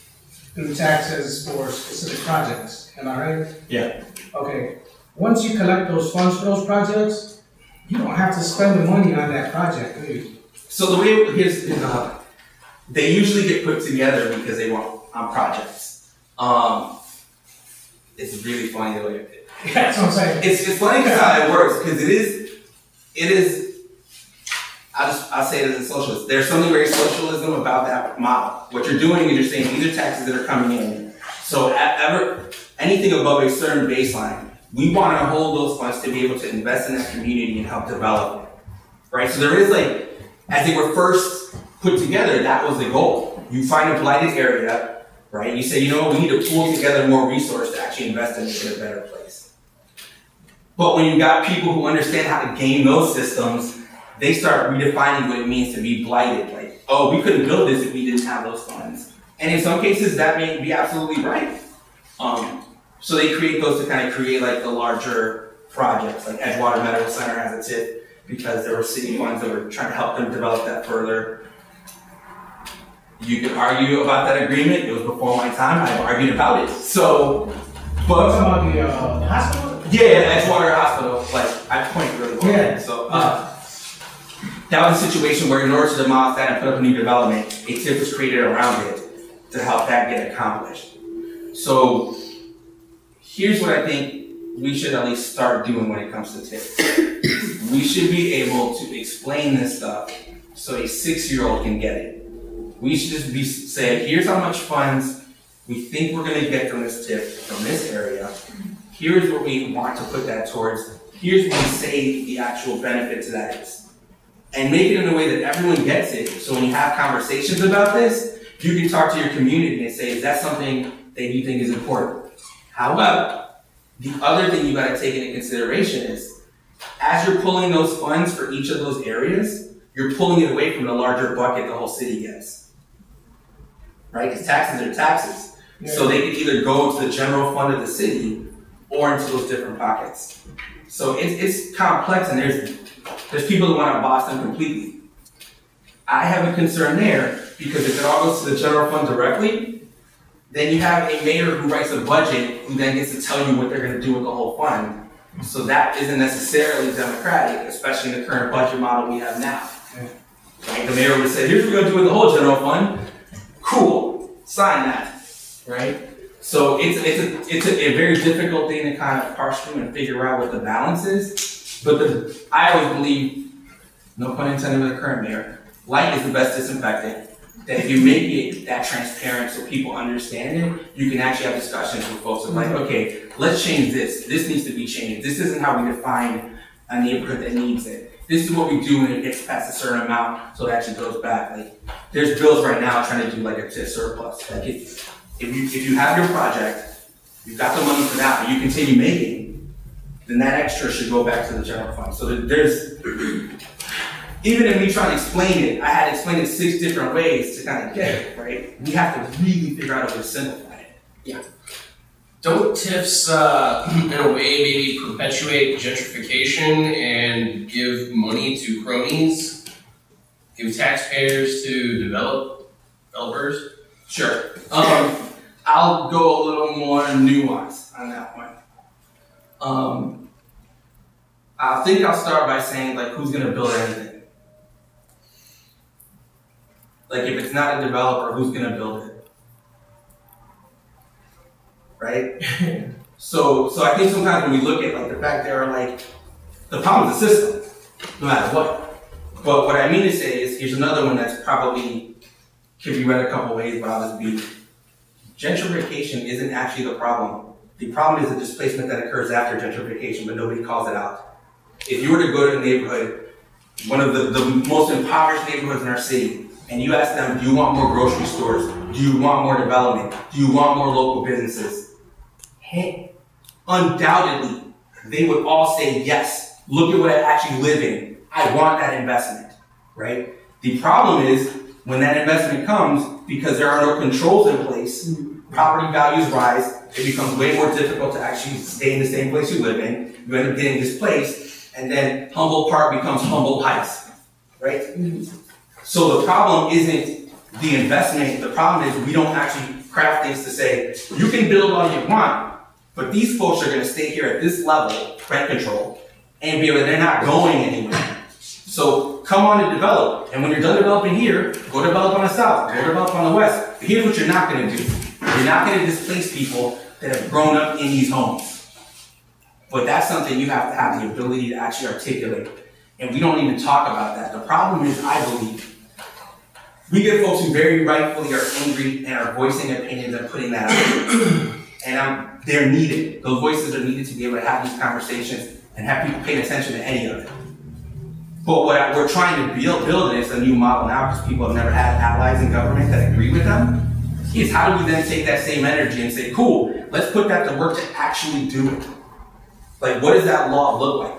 through taxes for specific projects, am I right? Yeah. Okay, once you collect those funds for those projects, you don't have to spend the money on that project, do you? So the way, here's they usually get put together because they want on projects. It's really funny the way That's what I'm saying. it's funny because how it works, because it is, I'll say it as a socialist. There's something very socialism about that model. What you're doing is you're saying these are taxes that are coming in. So anything above a certain baseline, we want to hold those funds to be able to invest in that community and help develop it, right? So there is like, as they were first put together, that was the goal. You find a blighted area, right? You say, you know what, we need to pool together more resource to actually invest in it in a better place. But when you got people who understand how to game those systems, they start redefining what it means to be blighted. Like, oh, we couldn't build this if we didn't have those funds. And in some cases, that may be absolutely right. So they create those to kind of create like the larger projects, like Edgewater Medical Center has a TIF because there were city funds that were trying to help them develop that further. You could argue about that agreement. It was before my time. I've argued about it. So, but Talking about the hospital? yeah, Edgewater Hospital. Like I point really well. Yeah. So that was a situation where in order to demolish that and put up a new development, a TIF was created around it to help that get accomplished. So here's what I think we should at least start doing when it comes to TIFs. We should be able to explain this stuff so a 6-year-old can get it. We should just be say, here's how much funds we think we're gonna get from this TIF, from this area. Here's what we want to put that towards. Here's what we say the actual benefit to that is. And make it in a way that everyone gets it. So when you have conversations about this, you can talk to your community and say, is that something that you think is important? However, the other thing you gotta take into consideration is, as you're pulling those funds for each of those areas, you're pulling it away from the larger bucket the whole city gets. Right? Because taxes are taxes. Yeah. So they could either go to the general fund of the city or into those different pockets. So it's complex, and there's people that want to boss them completely. I have a concern there because if it all goes to the general fund directly, then you have a mayor who writes a budget who then gets to tell you what they're going to do with the whole fund. So that isn't necessarily democratic, especially in the current budget model we have now. Right? The mayor would say, here's what we're going to do with the whole general fund. Cool, sign that, right? So it's a very difficult thing to kind of parse through and figure out what the balance is. But I always believe, no pun intended with the current mayor, light is the best disinfectant. That if you make it that transparent so people understand it, you can actually have discussions with folks of like, okay, let's change this. This needs to be changed. This isn't how we define a neighborhood that needs it. This is what we do when it gets past a certain amount, so it actually goes back. Like, there's bills right now trying to do like a TIF surplus. Like, if you have your project, you've got the money for that, but you continue making, then that extra should go back to the general fund. So there's, even in me trying to explain it, I had to explain it 6 different ways to kind of get it, right? We have to really figure out a way to simplify it. Yeah. Don't TIFs, in a way, maybe perpetuate gentrification and give money to cronies? Give taxpayers to developers? Sure. I'll go a little more nuanced on that one. I think I'll start by saying, like, who's gonna build anything? Like, if it's not a developer, who's gonna build it? Right? So I think sometimes when we look at like the fact there are like, the problem is the system, no matter what. But what I mean to say is, here's another one that's probably can be read a couple ways, but I'll just be, gentrification isn't actually the problem. The problem is the displacement that occurs after gentrification, but nobody calls it out. If you were to go to a neighborhood, one of the most impoverished neighborhoods in our city, and you ask them, do you want more grocery stores? Do you want more development? Do you want more local businesses? Hey, undoubtedly, they would all say yes. Look at what I actually live in. I want that investment, right? The problem is when that investment comes, because there are no controls in place, property values rise, it becomes way more difficult to actually stay in the same place you live in. You end up getting displaced, and then Humboldt Park becomes Humboldt Heights, right? So the problem isn't the investment, the problem is we don't actually craft things to say, you can build all you want, but these folks are gonna stay here at this level, rent control, and they're not going anywhere. So come on and develop, and when you're done developing here, go develop on the south, go develop on the west. But here's what you're not gonna do. You're not gonna displace people that have grown up in these homes. But that's something you have to have the ability to actually articulate. And we don't even talk about that. The problem is, I believe, we get folks who very rightfully are angry and are voicing opinions and putting that out there. And they're needed. Those voices are needed to be able to have these conversations and have people paying attention to any of it. But what we're trying to build, and it's a new model now because people have never had allies in government that agree with them, is how do we then take that same energy and say, cool, let's put that to work to actually do it. Like, what does that law look like?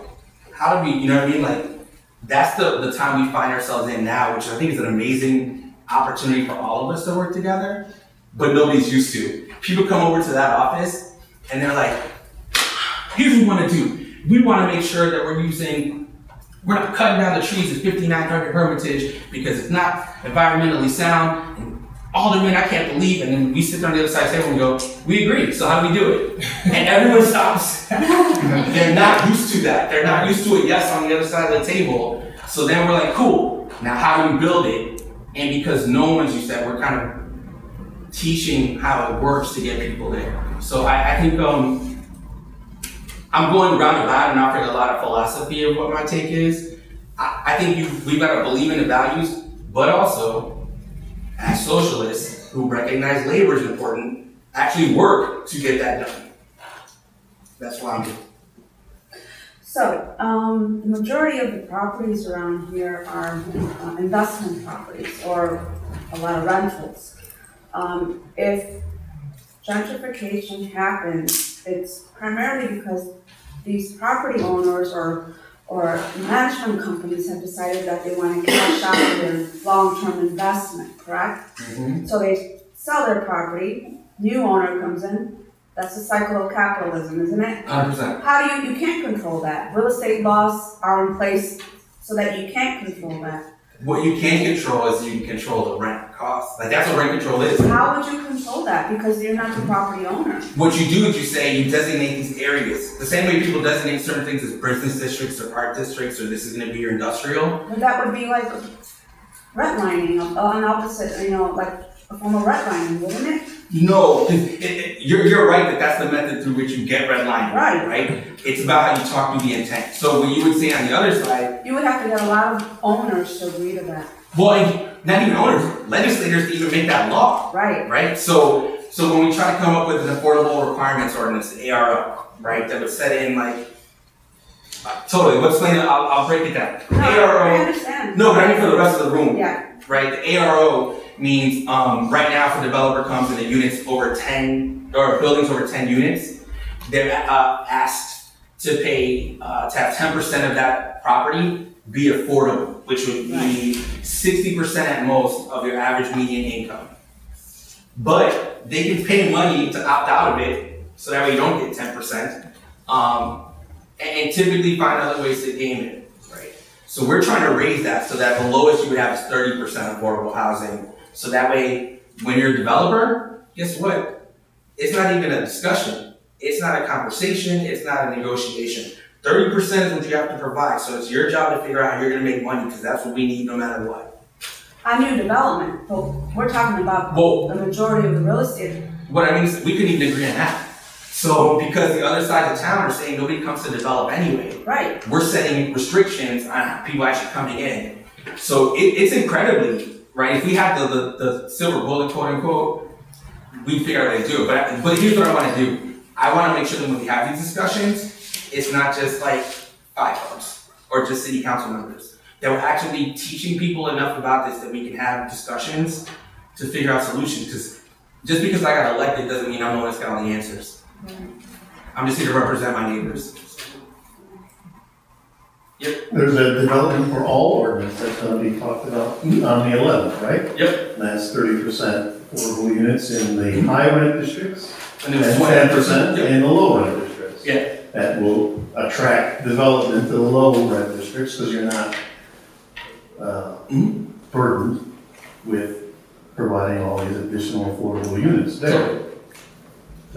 How do we, you know what I mean? Like, that's the time we find ourselves in now, which I think is an amazing opportunity for all of us to work together, but nobody's used to. People come over to that office and they're like, here's what we want to do. We want to make sure that we're not cutting down the trees at 5900 Hermitage because it's not environmentally sound. And Alderman, I can't believe. And then we sit on the other side of the table and go, we agree, so how do we do it? And everyone stops. They're not used to that. They're not used to a yes on the other side of the table. So then we're like, cool, now how do we build it? And because no one's used to that, we're kind of teaching how it works to get people there. So I think I'm going roundabout and offering a lot of philosophy of what my take is. I think we've got to believe in the values, but also, as socialists who recognize labor is important, actually work to get that done. That's why I'm here. So, the majority of the properties around here are investment properties or a lot of rentals. If gentrification happens, it's primarily because these property owners or management companies have decided that they want to cash out their long-term investment, correct? Mm-hmm. So they sell their property, new owner comes in. That's the cycle of capitalism, isn't it? 100%. How do you can't control that. Real estate laws are in place so that you can't control that. What you can control is you can control the rent cost. Like, that's what rent control is. How would you control that? Because you're not the property owner. What you do is you say you designate these areas. The same way people designate certain things as business districts or art districts, or this is going to be your industrial. But that would be like redlining, an opposite, like a form of redlining, wouldn't it? No, you're right that that's the method through which you get redlining, Right. It's about how you talk through the intent. So what you would say on the other side, You would have to get a lot of owners to agree to that. well, not even owners, legislators to even make that law, Right. right? So when we try to come up with an affordable requirements ordinance, the ARO, right, that would set in totally, let's explain it, I'll break it down. No, ARO, I understand. no, but I mean for the rest of the room. Yeah. Right, the ARO means, right now if a developer comes in the units over 10, or buildings over 10 units, they're asked to pay, to have 10% of that property be affordable, which would be 60% at most of your average median income. But they can pay money to opt out of it, so that way you don't get 10%, and typically find other ways to game it, right? So we're trying to raise that so that the lowest you would have is 30% affordable housing. So that way, when you're a developer, guess what? It's not even a discussion. It's not a conversation. It's not a negotiation. 30% is what you have to provide. So it's your job to figure out how you're going to make money because that's what we need no matter what. On new development, but we're talking about Well, the majority of the real estate. what I mean is we couldn't even agree on that. So because the other side of town are saying nobody comes to develop anyway. Right. We're setting restrictions on people actually coming in. So it's incredibly, right? If we had the silver bullet, quote unquote, we'd figure out a way to do it. But here's what I want to do. I want to make sure that when we have these discussions, it's not just like 5 folks or just city council members. That we're actually teaching people enough about this that we can have discussions to figure out solutions. Because just because I got elected doesn't mean I'm the one that's got all the answers. I'm just here to represent my neighbors. Yep. There's a development for all ordinance that's gonna be talked about on the 11th, right? Yep. And that's 30% affordable units in the high rent districts And and then 10% Yep. in the low rent districts. Yeah. that will attract development to the low rent districts, because you're not burdened with providing all these additional affordable units there.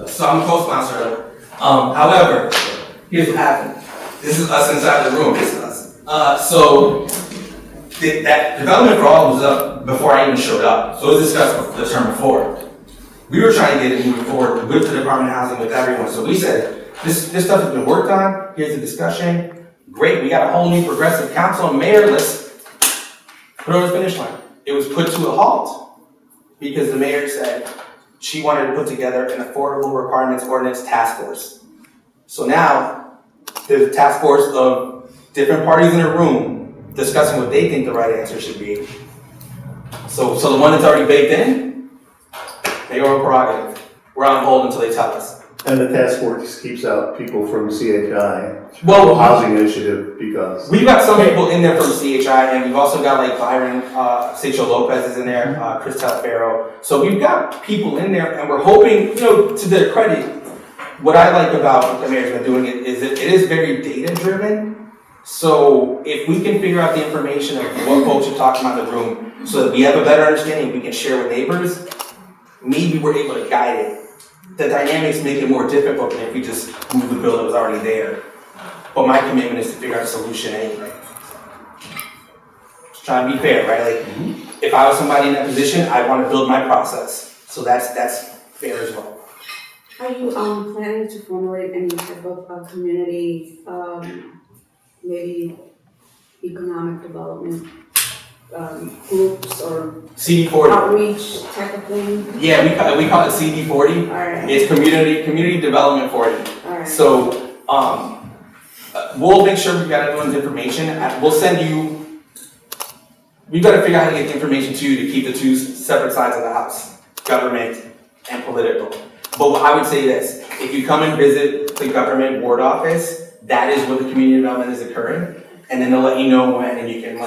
So I'm a co-sponsor of it. However, here's what happened. This is us inside the room. This is us. So that development for all was up before I even showed up. So it was discussed the term before. We were trying to get it moving forward with the Department of Housing, with everyone. So we said, this stuff has been worked on. Here's the discussion. Great. We got a whole new progressive council and mayor. Let's put it over the finish line. It was put to a halt because the mayor said she wanted to put together an affordable requirements ordinance task force. So now there's a task force of different parties in a room discussing what they think the right answer should be. So the one that's already baked in, they are a prerogative. We're on hold until they tell us. And the task force keeps out people from CHI, Well, housing initiative, because we've got some people in there from CHI, and we've also got like Byron, Seixo Lopez is in there, Chris Telfero. So we've got people in there, and we're hoping, to their credit, what I like about what the mayor's been doing is that it is very data driven. So if we can figure out the information of what folks are talking about in the room, so that we have a better understanding, we can share with neighbors, maybe we're able to guide it. The dynamics make it more difficult than if we just move the bill that was already there. But my commitment is to figure out a solution anyway. Just trying to be fair, right? Like, if I was somebody in that position, I want to build my process. So that's fair as well. Are you planning to formulate any type of community, maybe economic development groups or CD40. outreach type of thing? Yeah, we call it CD40. All right. It's community development 40. All right. So we'll make sure we've got everyone's information. We'll send you. We've got to figure out how to get the information to you to keep the two separate sides of the house, government and political. But I would say this: if you come and visit the government ward office, that is where the community development is occurring, and then they'll let you know when, and you can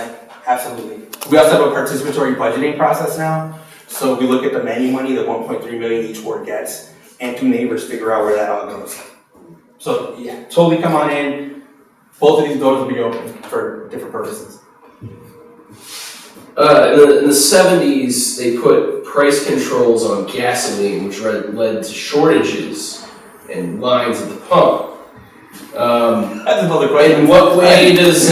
absolutely. We also have a participatory budgeting process now. So we look at the menu money, the 1.3 million each ward gets, and two neighbors figure out where that all goes. So yeah, totally come on in. Both of these doors will be open for different purposes. In the 70s, they put price controls on gasoline, which led to shortages and lines at the pump. That's another question. In what way does,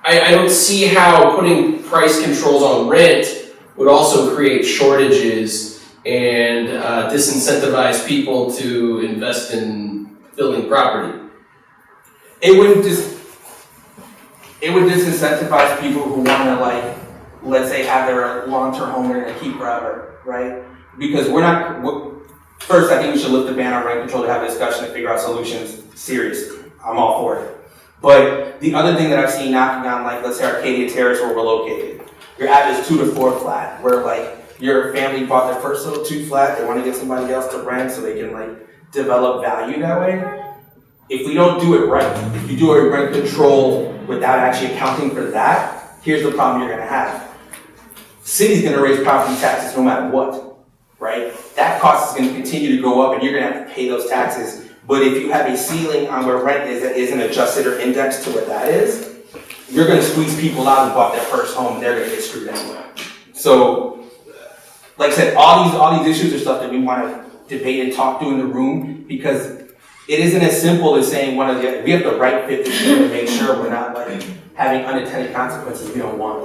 I don't see how putting price controls on rent would also create shortages and disincentivize people to invest in building property. It would disincentivize people who want to, let's say, have their long-term home they're going to keep forever, right? Because first, I think we should lift the ban on rent control to have a discussion and figure out solutions seriously. I'm all for it. But the other thing that I've seen knocking on, let's say Arcadia Terrace where we're located, you're at this 2 to 4 flat where your family bought their first little 2 flat, they want to get somebody else to rent so they can develop value that way. If we don't do it right, if you do a rent control without actually accounting for that, here's the problem you're going to have. City's going to raise property taxes no matter what, right? That cost is going to continue to go up and you're going to have to pay those taxes. But if you have a ceiling on where rent is that isn't adjusted or indexed to what that is, you're going to squeeze people out who bought their first home and they're going to get screwed anyway. So, like I said, all these issues are stuff that we want to debate and talk to in the room because it isn't as simple as saying one or the other. We have the right fit this year to make sure we're not having unintended consequences we don't want.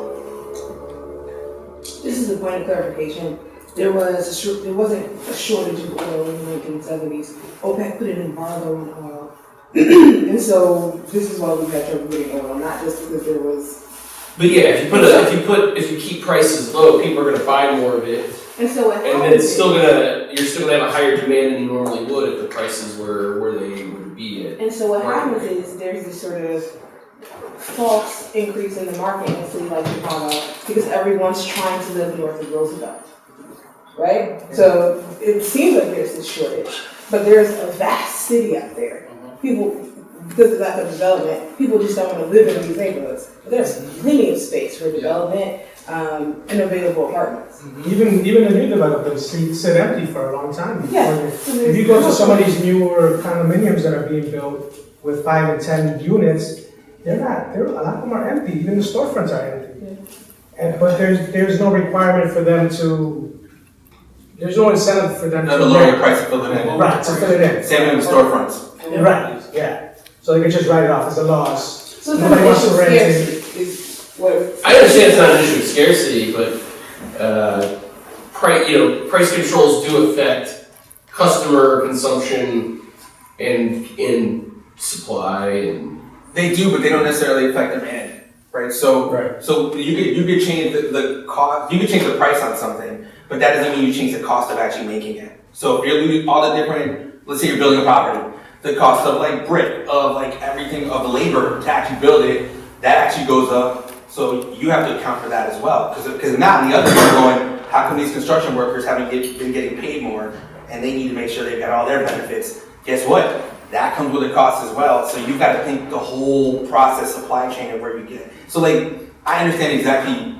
This is a point of clarification. There wasn't a shortage of oil in the 1970s. OPEC put an embargo on oil, and so this is why we had trouble getting oil, not just because there was. But yeah, if you keep prices low, people are going to buy more of it. And so what and then you're still gonna have a higher demand than you normally would if the prices were where they would be at. And so what happens is there's this sort of false increase in the market in a city like Chicago because everyone's trying to live north of Roosevelt, right? So it seems like there's this shortage, but there's a vast city out there. People, because of lack of development, people just don't want to live in these neighborhoods. But there's plenty of space for development. and available apartments. Even the new developments sit empty for a long time. Yeah. If you go to some of these newer condominiums that are being built with 5 and 10 units, a lot of them are empty. Even the storefronts are empty. But there's no requirement for them to. There's no incentive for them No, to the lower price to fill it in. Right, to fill it in. Same in the storefronts. Right, yeah. So they can just write it off as a loss. So it's not an issue of scarcity, is what. I understand it's not an issue of scarcity, but price controls do affect customer consumption and in supply and. They do, but they don't necessarily affect demand, right? So you could change the cost, you could change the price on something, but that doesn't mean you change the cost of actually making it. So if you're losing all the different, let's say you're building a property, the cost of like brick, of like everything, of the labor to actually build it, that actually goes up. So you have to account for that as well, because now on the other hand, going, how come these construction workers haven't been getting paid more, and they need to make sure they've got all their benefits? Guess what? That comes with a cost as well. So you've got to think the whole process, supply chain of where you get. So like, I understand exactly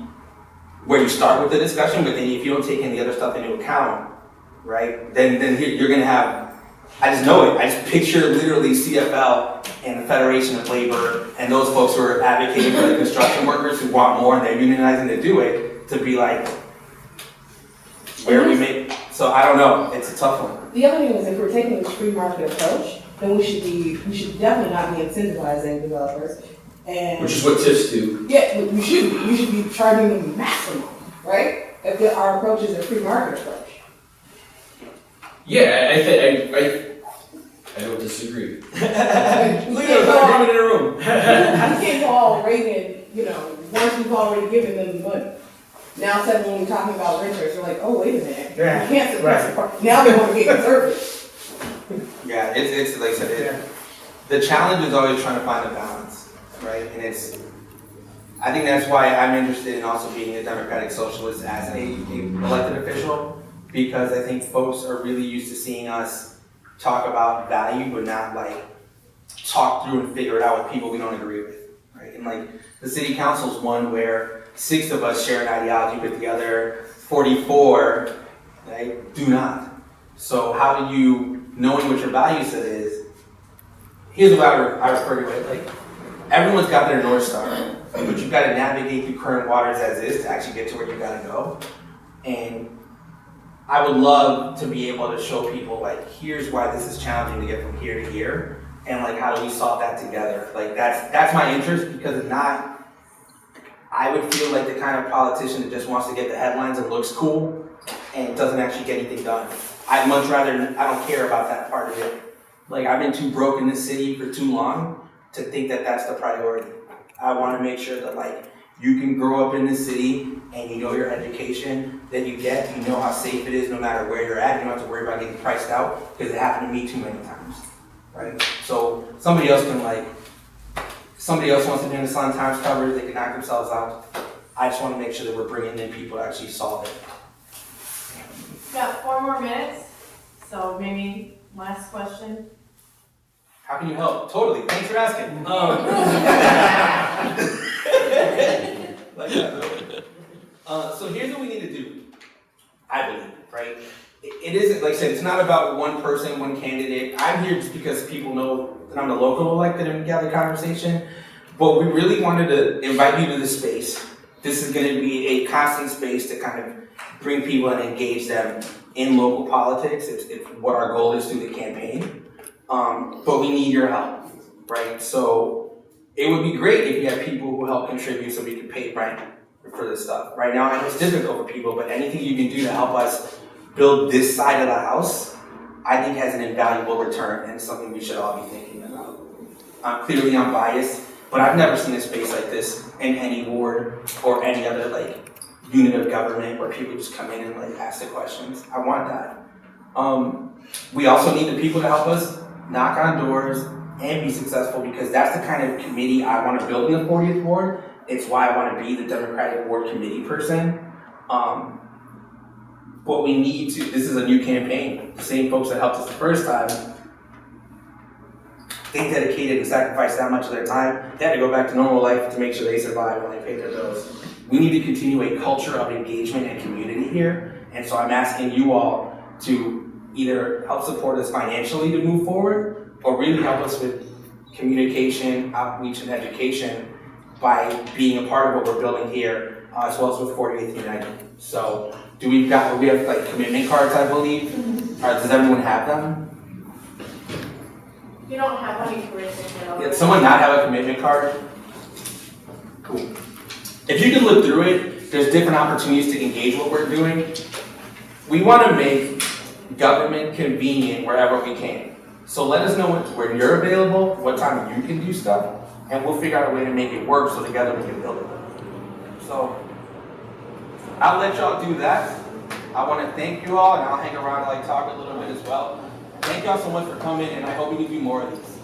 where you start with the discussion, but then if you don't take any other stuff into account, right, then you're going to have, I just know it. I just picture literally CFL and the Federation of Labor and those folks who are advocating for the construction workers who want more and they're unionizing to do it, to be like, where we make, so I don't know. It's a tough one. The other thing is, if we're taking this free market approach, then we should definitely not be incentivizing developers. And Which is what TIFs do. yeah, we should be charging them maximum, right? If our approach is a free market approach. Yeah, I don't disagree. Look at us, in a room. You can't call Reagan, once we've already given them the money. Now suddenly when we're talking about renters, they're like, oh, wait a minute, Yeah. you can't suppress the part. Now they want to get conservative. Yeah, it's like I said, the challenge is always trying to find a balance, right? And I think that's why I'm interested in also being a Democratic Socialist as a elected official, because I think folks are really used to seeing us talk about value, but not like talk through and figure it out with people we don't agree with, right? And like the city council is one where 6 of us share an ideology, but the other 44, right, do not. So how do you, knowing what your value set is, here's what I refer to it, like everyone's got their North Star, but you've got to navigate through current waters as is to actually get to where you got to go. And I would love to be able to show people like, here's why this is challenging to get from here to here, and like how do we solve that together? Like that's my interest, because if not, I would feel like the kind of politician that just wants to get the headlines and looks cool and doesn't actually get anything done. I'd much rather, I don't care about that part of it. Like I've been too broke in this city for too long to think that that's the priority. I want to make sure that like you can grow up in this city and you know your education that you get, you know how safe it is no matter where you're at, you don't have to worry about getting priced out, because it happened to me too many times, right? So somebody else wants to be in the Sun Times cover, they can knock themselves out. I just want to make sure that we're bringing in people to actually solve it. We've got 4 more minutes, so maybe last question. How can you help? Totally, thanks for asking. So here's what we need to do, I believe, right? It isn't, like I said, it's not about one person, one candidate. I'm here just because people know that I'm the local elected and we got the conversation. But we really wanted to invite you to this space. This is going to be a constant space to kind of bring people and engage them in local politics. It's what our goal is through the campaign. But we need your help, right? So it would be great if you had people who help contribute so we can pay rent for this stuff. Right now, I know it's difficult for people, but anything you can do to help us build this side of the house, I think has an invaluable return and something we should all be thinking about. Clearly, I'm biased, but I've never seen a space like this in any ward or any other like unit of government where people just come in and like ask the questions. I want that. We also need the people to help us knock on doors and be successful, because that's the kind of committee I want to build in the 40th ward. It's why I want to be the Democratic ward committee person. But we need to, this is a new campaign. The same folks that helped us the first time, they dedicated and sacrificed that much of their time. They had to go back to normal life to make sure they survived and they paid their bills. we need to continue a culture of engagement and community here. And so I'm asking you all to either help support us financially to move forward, or really help us with communication, outreach, and education by being a part of what we're building here, as well as with 48th United. So we have like commitment cards, I believe. Does everyone have them? You don't have one, you can raise your hand. Does someone not have a commitment card? Cool. If you can look through it, there's different opportunities to engage what we're doing. We want to make government convenient wherever we can. So let us know when you're available, what time you can do stuff, and we'll figure out a way to make it work so together we can build it. So I'll let y'all do that. I want to thank you all, and I'll hang around and talk a little bit as well. Thank y'all so much for coming, and I hope we can do more of these.